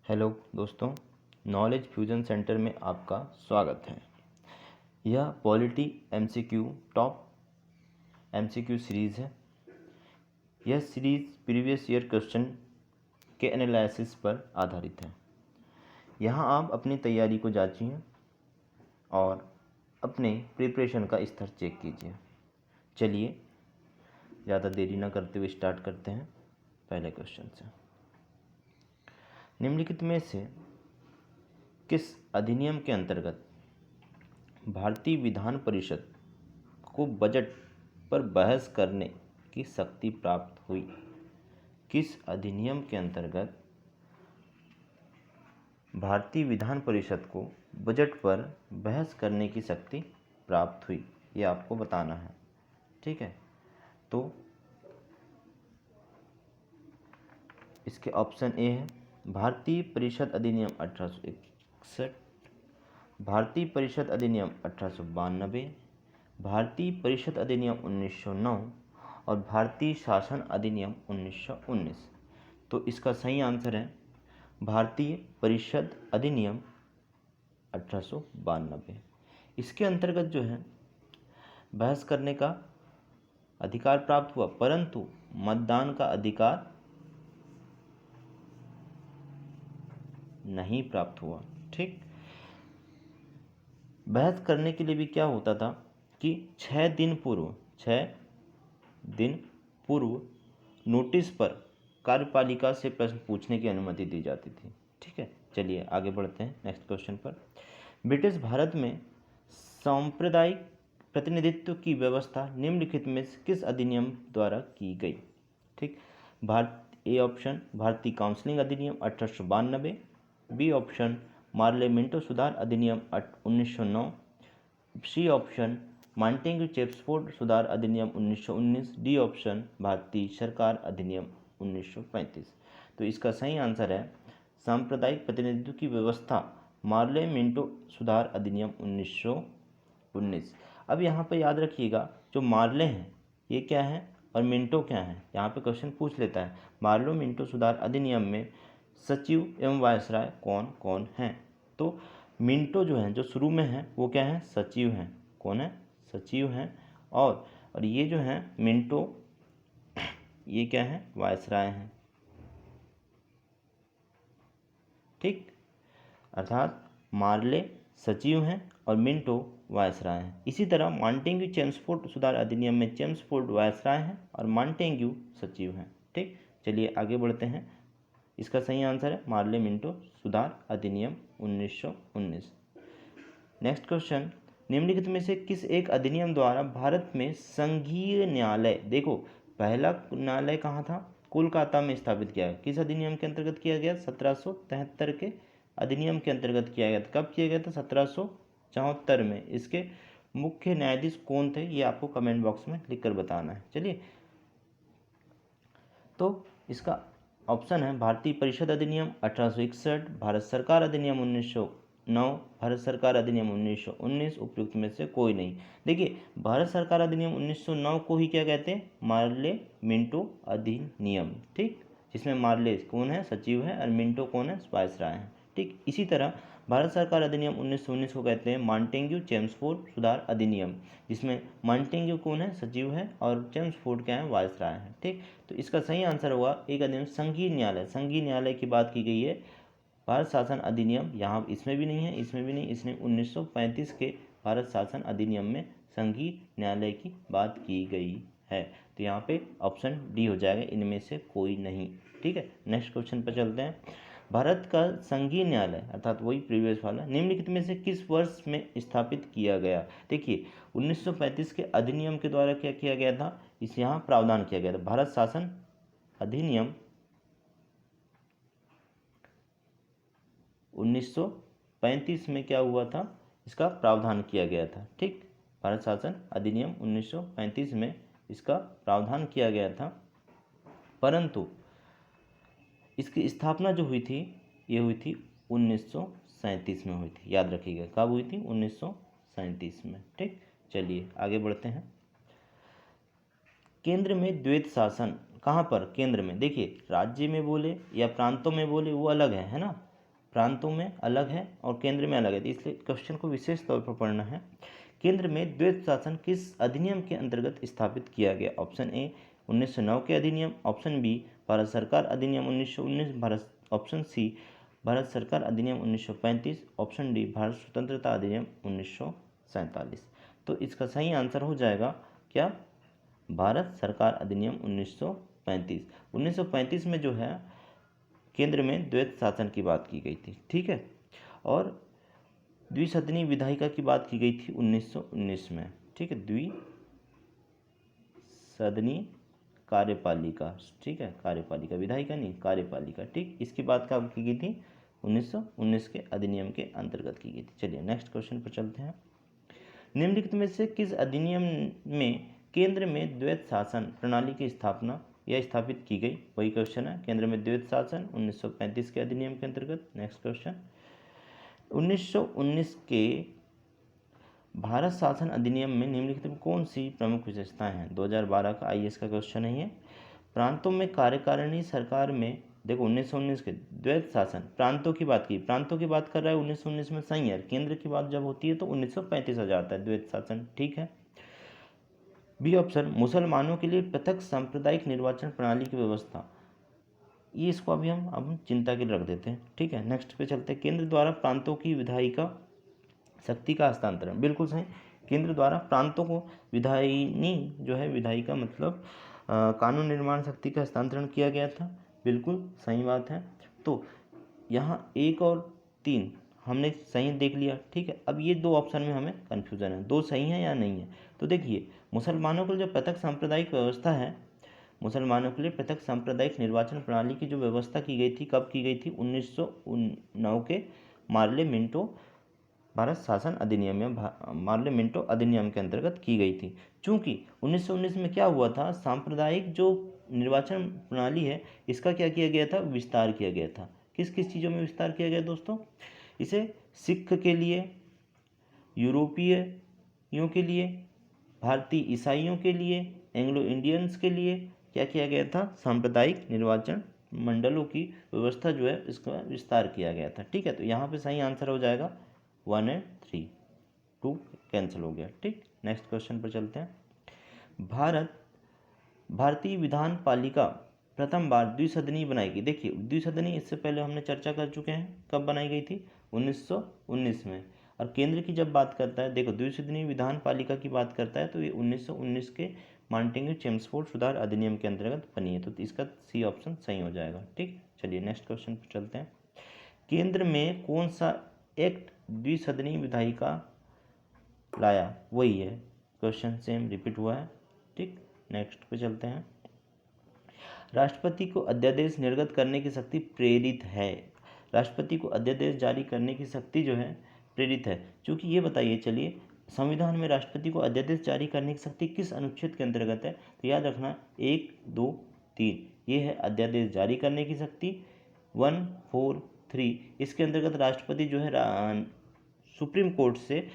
Hello दोस्तों, knowledge fusion centre में आपका स्वागत है। यह polity MCQ top MCQ series है। यह सीरीज़ प्रीवियस ईयर क्वेश्चन के एनालिसिस पर आधारित है। यहाँ आप अपनी तैयारी को जांचिए और अपने प्रिपरेशन का स्तर चेक कीजिए। चलिए ज़्यादा देरी न करते हुए स्टार्ट करते हैं पहले क्वेश्चन से। निम्नलिखित में से किस अधिनियम के अंतर्गत भारतीय विधान परिषद को बजट पर बहस करने की शक्ति प्राप्त हुई? किस अधिनियम के अंतर्गत भारतीय विधान परिषद को बजट पर बहस करने की शक्ति प्राप्त हुई, ये आपको बताना है। ठीक है, तो इसके ऑप्शन ए है भारतीय परिषद अधिनियम 1861, भारतीय परिषद अधिनियम 1892, भारतीय परिषद अधिनियम 1909 और भारतीय शासन अधिनियम 1919। तो इसका सही आंसर है भारतीय परिषद अधिनियम 1892। इसके अंतर्गत जो है बहस करने का अधिकार प्राप्त हुआ, परंतु मतदान का अधिकार नहीं प्राप्त हुआ। ठीक, बहस करने के लिए भी क्या होता था कि 6 दिन पूर्व नोटिस पर कार्यपालिका से प्रश्न पूछने की अनुमति दी जाती थी। ठीक है, चलिए आगे बढ़ते हैं नेक्स्ट क्वेश्चन पर। ब्रिटिश भारत में सांप्रदायिक प्रतिनिधित्व की व्यवस्था निम्नलिखित में से किस अधिनियम द्वारा की गई? ठीक, ए ऑप्शन भारतीय काउंसिलिंग अधिनियम 1892, बी ऑप्शन मार्ले मिंटो सुधार अधिनियम 1909, सी ऑप्शन मॉन्टेग्यू चेम्सफोर्ड सुधार अधिनियम 1919, डी ऑप्शन भारतीय सरकार अधिनियम 1935। तो इसका सही आंसर है सांप्रदायिक प्रतिनिधित्व की व्यवस्था मार्ले मिंटो सुधार अधिनियम 1919। अब यहाँ पर याद रखिएगा, जो मार्ले हैं ये क्या है और मिंटो क्या है, यहाँ पे क्वेश्चन पूछ लेता है। मार्ले मिंटो सुधार अधिनियम में सचिव एवं वायसराय कौन कौन हैं? तो मिंटो जो है, जो शुरू में है वो क्या है? सचिव हैं। कौन है? सचिव हैं। और ये जो है मिंटो, ये क्या है? वायसराय हैं। ठीक, अर्थात मार्ले सचिव हैं और मिंटो वायसराय हैं। इसी तरह मॉन्टेग्यू चेम्सफोर्ड सुधार अधिनियम में चेम्सफोर्ड वायसराय हैं और मॉन्टेग्यू सचिव हैं। ठीक, चलिए आगे बढ़ते हैं। इसका सही आंसर है मार्ले मिंटो सुधार अधिनियम 1919। नेक्स्ट क्वेश्चन, निम्नलिखित में से किस एक अधिनियम द्वारा भारत में संघीय न्यायालय, देखो पहला न्यायालय कहाँ था? कोलकाता में स्थापित किया गया। किस अधिनियम के अंतर्गत किया गया? 1773 के अधिनियम के अंतर्गत किया गया था। कब किया गया था? 1774 में। इसके मुख्य न्यायाधीश कौन थे, ये आपको कमेंट बॉक्स में लिखकर बताना है। चलिए, तो इसका ऑप्शन है भारतीय परिषद अधिनियम 1861, भारत सरकार अधिनियम 1909, भारत सरकार अधिनियम 1919। उपयुक्त में से कोई नहीं। देखिए, भारत सरकार अधिनियम 1909 को ही क्या कहते हैं? मार्ले मिंटो अधिनियम। ठीक, जिसमें मार्ले कौन है? सचिव है, और मिंटो कौन है? वायसराय है। ठीक, इसी तरह भारत सरकार अधिनियम 1919 को कहते हैं मॉन्टेग्यू चेम्सफोर्ड सुधार अधिनियम, जिसमें मॉन्टेग्यू कौन है? सचिव है, और चेम्सफोर्ड क्या है? वायसराय है। ठीक, तो इसका सही आंसर होगा एक अधिनियम संघीय न्यायालय। संघीय न्यायालय की बात की गई है। भारत शासन अधिनियम यहाँ इसमें भी नहीं है, इसमें भी नहीं, इसमें 1935 के भारत शासन अधिनियम में संघीय न्यायालय की बात की गई है। तो यहाँ पे ऑप्शन डी हो जाएगा, इनमें से कोई नहीं। ठीक है, नेक्स्ट क्वेश्चन पर चलते हैं। भारत का संघीय न्यायालय, अर्थात वही प्रीवियस वाला, निम्नलिखित में से किस वर्ष में स्थापित किया गया? देखिए, 1935 के अधिनियम के द्वारा क्या किया गया था? इस यहाँ प्रावधान किया गया था। भारत शासन अधिनियम 1935 में क्या हुआ था? इसका प्रावधान किया गया था। ठीक, भारत शासन अधिनियम 1935 में इसका प्रावधान किया गया था, परंतु इसकी स्थापना जो हुई थी, ये हुई थी 1937 में हुई थी। याद रखिएगा, कब हुई थी? 1937 में। ठीक, चलिए आगे बढ़ते हैं। केंद्र में द्वैत शासन कहाँ पर? केंद्र में। देखिए, राज्य में बोले या प्रांतों में बोले वो अलग है ना। प्रांतों में अलग है और केंद्र में अलग है, इसलिए क्वेश्चन को विशेष तौर पर पढ़ना है। केंद्र में द्वैत शासन किस अधिनियम के अंतर्गत स्थापित किया गया? ऑप्शन ए 1909 के अधिनियम, ऑप्शन बी भारत सरकार अधिनियम 1919, भारत ऑप्शन सी भारत सरकार अधिनियम 1935, ऑप्शन डी भारत स्वतंत्रता अधिनियम 1947। तो इसका सही आंसर हो जाएगा क्या? भारत सरकार अधिनियम 1935। 1935 में जो है केंद्र में द्वैत शासन की बात की गई थी, ठीक है, और द्विसदनी विधायिका की बात की गई थी 1919 में, ठीक है, द्विसदनी कार्यपालिका, ठीक है, कार्यपालिका, विधायिका नहीं, कार्यपालिका, ठीक, इसकी बात कब की गई थी? 1919 के अधिनियम के अंतर्गत की गई थी। चलिए नेक्स्ट क्वेश्चन पर चलते हैं। निम्नलिखित में से किस अधिनियम में केंद्र में द्वैत शासन प्रणाली की स्थापना या स्थापित की गई? वही क्वेश्चन है, केंद्र में द्वैत शासन 1935 के अधिनियम के अंतर्गत। नेक्स्ट क्वेश्चन, 1919 के भारत शासन अधिनियम में निम्नलिखित में कौन सी प्रमुख विशेषताएं हैं? 2012 का आईएएस का क्वेश्चन है ये। प्रांतों में कार्यकारिणी सरकार में, देखो 1919 के द्वैत शासन, प्रांतों की बात की, प्रांतों की बात कर रहा है 1919 में, सही है। केंद्र की बात जब होती है तो 1935 आ जाता है द्वैत शासन, ठीक है। बी ऑप्शन, मुसलमानों के लिए पृथक सांप्रदायिक निर्वाचन प्रणाली की व्यवस्था, ये इसको अभी हम चिंता के लिए रख देते हैं, ठीक है। नेक्स्ट पे चलते हैं, केंद्र द्वारा प्रांतों की विधायिका शक्ति का हस्तांतरण, बिल्कुल सही। केंद्र द्वारा प्रांतों को विधायिनी जो है, विधायिका मतलब कानून निर्माण शक्ति का हस्तांतरण किया गया था, बिल्कुल सही बात है। तो यहाँ 1 और 3 हमने सही देख लिया, ठीक है। अब ये 2 ऑप्शन में हमें कन्फ्यूज़न है, 2 सही है या नहीं है। तो देखिए, मुसलमानों के लिए जो पृथक सांप्रदायिक व्यवस्था है, मुसलमानों के लिए पृथक सांप्रदायिक निर्वाचन प्रणाली की जो व्यवस्था की गई थी, कब की गई थी? 1909 के मार्ले मिंटो भारत शासन अधिनियम या मार्ले मिंटो अधिनियम के अंतर्गत की गई थी। चूंकि 1919 में क्या हुआ था, सांप्रदायिक जो निर्वाचन प्रणाली है इसका क्या किया गया था? विस्तार किया गया था। किस किस चीज़ों में विस्तार किया गया दोस्तों? इसे सिख के लिए, यूरोपीयों के लिए, भारतीय ईसाइयों के लिए, एंग्लो इंडियंस के लिए क्या किया गया था? सांप्रदायिक निर्वाचन मंडलों की व्यवस्था जो है इसका विस्तार किया गया था, ठीक है। तो यहाँ पे सही आंसर हो जाएगा 1 और 3, 2 कैंसिल हो गया, ठीक। नेक्स्ट क्वेश्चन पर चलते हैं। भारतीय विधान पालिका प्रथम बार द्विसदनी बनाई गई। देखिए, द्विसदनी इससे पहले हमने चर्चा कर चुके हैं, कब बनाई गई थी? 1919 में। और केंद्र की जब बात करता है, देखो द्विसदनी विधान पालिका की बात करता है तो ये 1919 के मांटेग्यू चेम्सफोर्ड सुधार अधिनियम के अंतर्गत बनी है, तो इसका सी ऑप्शन सही हो जाएगा, ठीक। चलिए नेक्स्ट क्वेश्चन पर चलते हैं। केंद्र में कौन सा एक्ट द्विसदनी विधायिका लाया? वही है, क्वेश्चन सेम रिपीट हुआ है, ठीक। नेक्स्ट पे चलते हैं। राष्ट्रपति को अध्यादेश निर्गत करने की शक्ति प्रेरित है। राष्ट्रपति को अध्यादेश जारी करने की शक्ति जो है प्रेरित है, क्योंकि ये बताइए, चलिए संविधान में राष्ट्रपति को अध्यादेश जारी करने की शक्ति किस अनुच्छेद के अंतर्गत है? तो याद रखना 1, 2, 3 ये है अध्यादेश जारी करने की शक्ति। 1, 4, 3 इसके अंतर्गत राष्ट्रपति जो है सुप्रीम कोर्ट से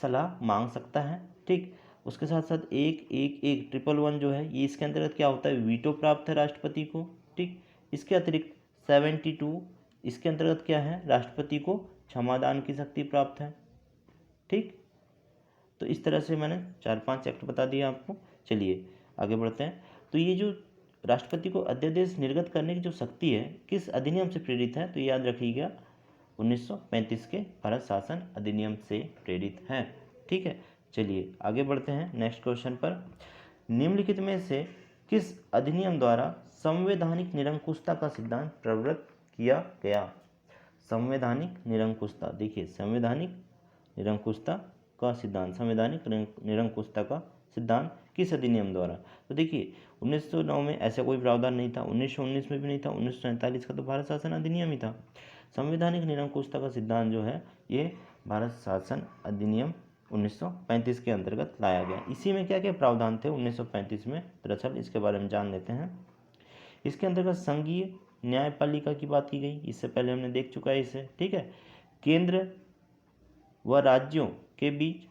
सलाह मांग सकता है, ठीक। उसके साथ साथ 1, 1, 1, 111 जो है ये इसके अंतर्गत क्या होता है? वीटो प्राप्त है राष्ट्रपति को, ठीक। इसके अतिरिक्त 72 इसके अंतर्गत क्या है? राष्ट्रपति को क्षमादान की शक्ति प्राप्त है, ठीक। तो इस तरह से मैंने 4-5 एक्ट बता दिया आपको। चलिए आगे बढ़ते हैं। तो ये जो राष्ट्रपति को अध्यादेश निर्गत करने की जो शक्ति है किस अधिनियम से प्रेरित है? तो याद रखिएगा 1935 के भारत शासन अधिनियम से प्रेरित है, ठीक है। चलिए आगे बढ़ते हैं नेक्स्ट क्वेश्चन पर। निम्नलिखित में से किस अधिनियम द्वारा संवैधानिक निरंकुशता का सिद्धांत प्रवृत्त किया गया? संवैधानिक निरंकुशता, देखिए संवैधानिक निरंकुशता का सिद्धांत, संवैधानिक निरंकुशता का सिद्धांत किस अधिनियम द्वारा? तो देखिए 1909 में ऐसा कोई प्रावधान नहीं था, 1919 में भी नहीं था, 1947 का तो भारत शासन अधिनियम ही था। संवैधानिक निरंकुशता का सिद्धांत जो है ये भारत शासन अधिनियम 1935 के अंतर्गत लाया गया। इसी में क्या क्या प्रावधान थे 1935 में? दरअसल इसके बारे में जान लेते हैं। इसके अंतर्गत संघीय न्यायपालिका की बात की गई, इससे पहले हमने देख चुका है इसे, ठीक है। केंद्र व राज्यों के बीच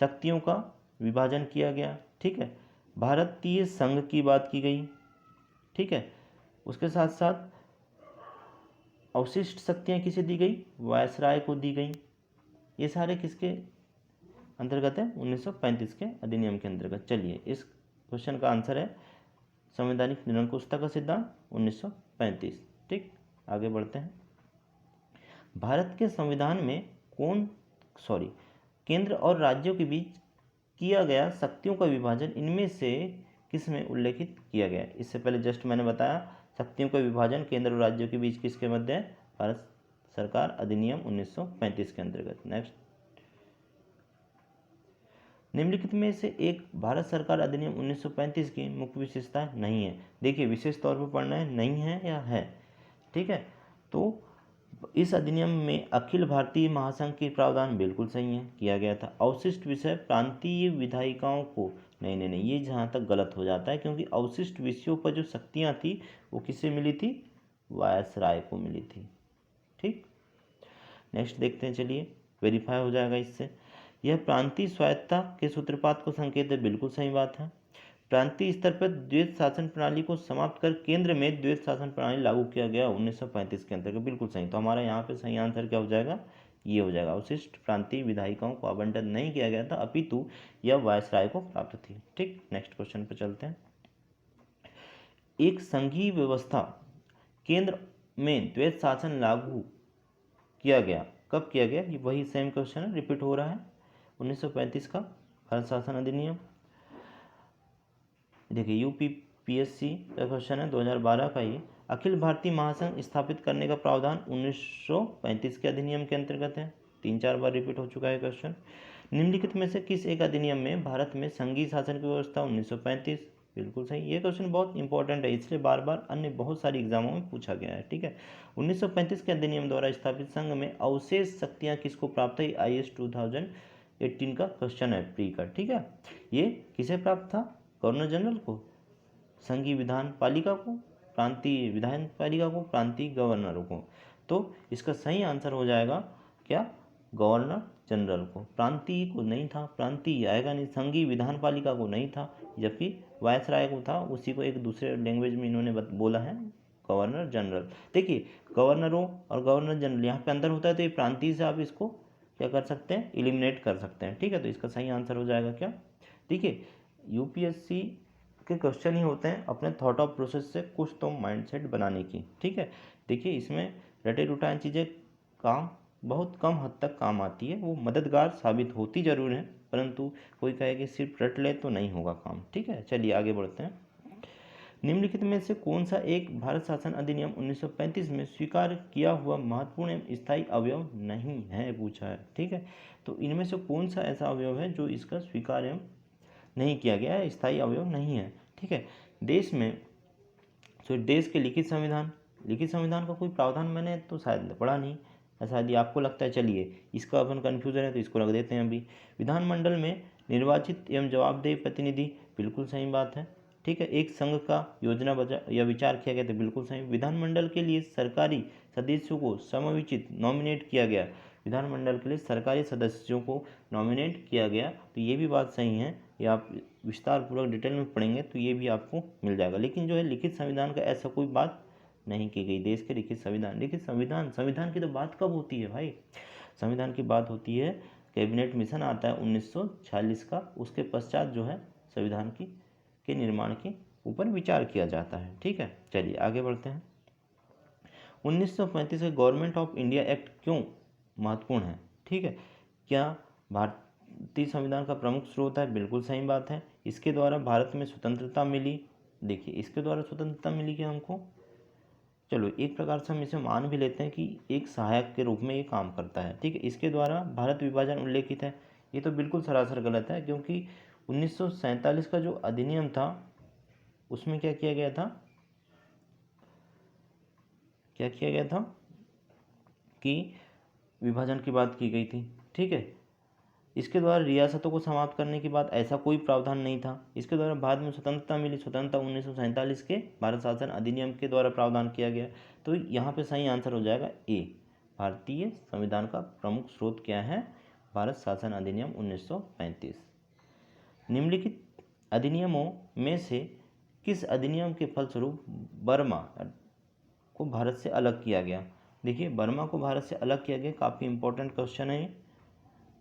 शक्तियों का विभाजन किया गया, ठीक है। भारतीय संघ की बात की गई, ठीक है। उसके साथ साथ अवशिष्ट शक्तियाँ किसे दी गई? वायसराय को दी गई। ये सारे किसके अंतर्गत है? 1935 के अधिनियम के अंतर्गत। चलिए इस क्वेश्चन का आंसर है संवैधानिक निरंकुशता का सिद्धांत 1935। ठीक, आगे बढ़ते हैं। भारत के संविधान में केंद्र और राज्यों के बीच किया गया शक्तियों का विभाजन इनमें से किसमें उल्लेखित किया गया? इससे पहले जस्ट मैंने बताया शक्तियों का विभाजन केंद्र और राज्यों के बीच किसके मध्य है? भारत सरकार अधिनियम 1935 के अंतर्गत। नेक्स्ट, निम्नलिखित में से एक भारत सरकार अधिनियम 1935 की मुख्य विशेषता नहीं है। देखिए विशेष तौर पर पढ़ना है, नहीं है या है। ठीक है, तो इस अधिनियम में अखिल भारतीय महासंघ के प्रावधान बिल्कुल सही है, किया गया था। अवशिष्ट विषय प्रांतीय विधायिकाओं को नहीं, ये जहाँ तक गलत हो जाता है, क्योंकि अवशिष्ट विषयों पर जो शक्तियाँ थी वो किससे मिली थी? वायसराय को मिली थी। ठीक, नेक्स्ट देखते हैं। चलिए वेरीफाई हो जाएगा इससे। यह प्रांतीय स्वायत्तता के सूत्रपात को संकेत है, बिल्कुल सही बात है। प्रांतीय स्तर पर द्वैत शासन प्रणाली को समाप्त कर केंद्र में द्वैत शासन प्रणाली लागू किया गया 1935 के अंतर्गत, बिल्कुल सही। तो हमारा यहाँ पे सही आंसर क्या हो जाएगा? ये हो जाएगा। अवशिष्ट प्रांतीय विधायिकाओं को आवंटन नहीं किया गया था, अपितु यह वायसराय को प्राप्त थी। ठीक, नेक्स्ट क्वेश्चन पर चलते हैं। एक संघीय व्यवस्था केंद्र में द्वैत शासन लागू किया गया, कब किया गया? ये वही सेम क्वेश्चन है, रिपीट हो रहा है। 1935 का भारत शासन अधिनियम। देखिए यूपीपीएससी का क्वेश्चन है 2012 का। ये अखिल भारतीय महासंघ स्थापित करने का प्रावधान 1935 के अधिनियम के अंतर्गत है। 3-4 बार रिपीट हो चुका है क्वेश्चन। निम्नलिखित में से किस एक अधिनियम में भारत में संघीय शासन की व्यवस्था? 1935, बिल्कुल सही। ये क्वेश्चन बहुत इंपॉर्टेंट है, इसलिए बार बार अन्य बहुत सारी एग्जामों में पूछा गया है। ठीक है, 1935 के अधिनियम द्वारा स्थापित संघ में अवशेष शक्तियाँ किसको प्राप्त है? IAS 2018 का क्वेश्चन है प्री का। ठीक है, ये किसे प्राप्त था? गवर्नर जनरल को, संघीय विधान पालिका को, प्रांतीय विधान पालिका को, प्रांतीय गवर्नरों को। तो इसका सही आंसर हो जाएगा क्या? गवर्नर जनरल को। प्रांतीय को नहीं था, प्रांतीय आएगा नहीं। संघीय विधान पालिका को नहीं था, जबकि वायसराय को था। उसी को एक दूसरे लैंग्वेज में इन्होंने बोला है गवर्नर जनरल। देखिए गवर्नरों और गवर्नर जनरल यहाँ पे अंदर होता है, तो ये प्रांतीय से आप इसको क्या कर सकते हैं? एलिमिनेट कर सकते हैं। ठीक है, तो इसका सही आंसर हो जाएगा क्या? देखिए यूपीएससी के क्वेश्चन ही होते हैं अपने थॉट ऑफ प्रोसेस से कुछ तो माइंडसेट बनाने की। ठीक है, देखिए इसमें रटे रुटान चीज़ें काम बहुत कम हद तक काम आती है, वो मददगार साबित होती जरूर है, परंतु कोई कहे कि सिर्फ रट ले तो नहीं होगा काम। ठीक है, चलिए आगे बढ़ते हैं। निम्नलिखित में से कौन सा एक भारत शासन अधिनियम 1935 में स्वीकार किया हुआ महत्वपूर्ण एवं स्थायी अवयव नहीं है, पूछा है। ठीक है, तो इनमें से कौन सा ऐसा अवयव है जो इसका स्वीकार एवं नहीं किया गया है, स्थायी अवयव नहीं है? ठीक है, देश में देश के लिखित संविधान का कोई प्रावधान मैंने तो शायद पढ़ा नहीं, ऐसा यदि आपको लगता है चलिए इसका अपन कन्फ्यूजन है तो इसको रख देते हैं अभी। विधानमंडल में निर्वाचित एवं जवाबदेह प्रतिनिधि, बिल्कुल सही बात है। ठीक है, एक संघ का योजना या विचार किया गया तो बिल्कुल सही। विधानमंडल के लिए सरकारी सदस्यों को समविचित नॉमिनेट किया गया, विधानमंडल के लिए सरकारी सदस्यों को नॉमिनेट किया गया, तो ये भी बात सही है। ये आप विस्तार पूर्वक डिटेल में पढ़ेंगे तो ये भी आपको मिल जाएगा। लेकिन जो है लिखित संविधान का ऐसा कोई बात नहीं की गई। देश के लिखित संविधान की तो बात कब होती है भाई? संविधान की बात होती है, कैबिनेट मिशन आता है 1946 का, उसके पश्चात जो है संविधान के निर्माण के ऊपर विचार किया जाता है। ठीक है, चलिए आगे बढ़ते हैं। 1935 के गवर्नमेंट ऑफ इंडिया एक्ट क्यों महत्वपूर्ण है? ठीक है, क्या भारतीय संविधान का प्रमुख स्रोत है? बिल्कुल सही बात है। इसके द्वारा भारत में स्वतंत्रता मिली। देखिए इसके द्वारा स्वतंत्रता मिली कि हमको, चलो एक प्रकार से हम इसे मान भी लेते हैं कि एक सहायक के रूप में ये काम करता है। ठीक है, इसके द्वारा भारत विभाजन उल्लेखित है, ये तो बिल्कुल सरासर गलत है, क्योंकि 1947 का जो अधिनियम था उसमें क्या किया गया था कि विभाजन की बात की गई थी। ठीक है, इसके द्वारा रियासतों को समाप्त करने की बात, ऐसा कोई प्रावधान नहीं था। इसके द्वारा भारत में स्वतंत्रता मिली, स्वतंत्रता 1947 के भारत शासन अधिनियम के द्वारा प्रावधान किया गया। तो यहाँ पे सही आंसर हो जाएगा ए। भारतीय संविधान का प्रमुख स्रोत क्या है? भारत शासन अधिनियम 1935। निम्नलिखित अधिनियमों में से किस अधिनियम के फलस्वरूप बर्मा को भारत से अलग किया गया? देखिए बर्मा को भारत से अलग किया गया, काफ़ी इंपॉर्टेंट क्वेश्चन है ये,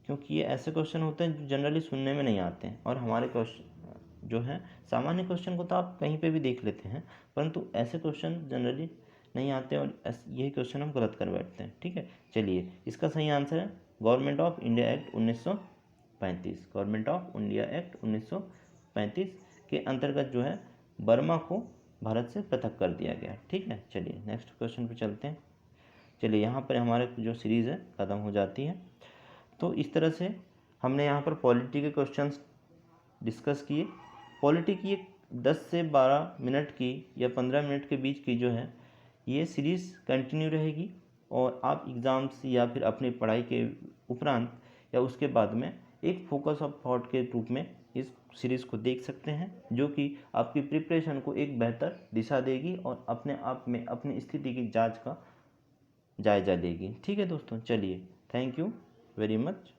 क्योंकि ये ऐसे क्वेश्चन होते हैं जो जनरली सुनने में नहीं आते हैं, और हमारे क्वेश्चन जो हैं सामान्य क्वेश्चन को तो आप कहीं पे भी देख लेते हैं, परंतु ऐसे क्वेश्चन जनरली नहीं आते, और यही क्वेश्चन हम गलत कर बैठते हैं। ठीक है, चलिए इसका सही आंसर है government of India act 1935। Government of India act 1935 के अंतर्गत जो है बर्मा को भारत से पृथक कर दिया गया। ठीक है, चलिए नेक्स्ट क्वेश्चन पे चलते हैं। चलिए यहाँ पर हमारे जो सीरीज़ है ख़त्म हो जाती है। तो इस तरह से हमने यहाँ पर पॉलिटी के क्वेश्चंस डिस्कस किए। पॉलिटी की एक 10 से 12 मिनट की या 15 मिनट के बीच की जो है ये सीरीज़ कंटिन्यू रहेगी, और आप एग्ज़ाम्स या फिर अपनी पढ़ाई के उपरांत या उसके बाद में एक फोकस ऑफ थॉट के रूप में इस सीरीज़ को देख सकते हैं, जो कि आपकी प्रिपरेशन को एक बेहतर दिशा देगी और अपने आप में अपनी स्थिति की जांच का जायज़ा लेगी। ठीक है दोस्तों, चलिए थैंक यू वेरी मच।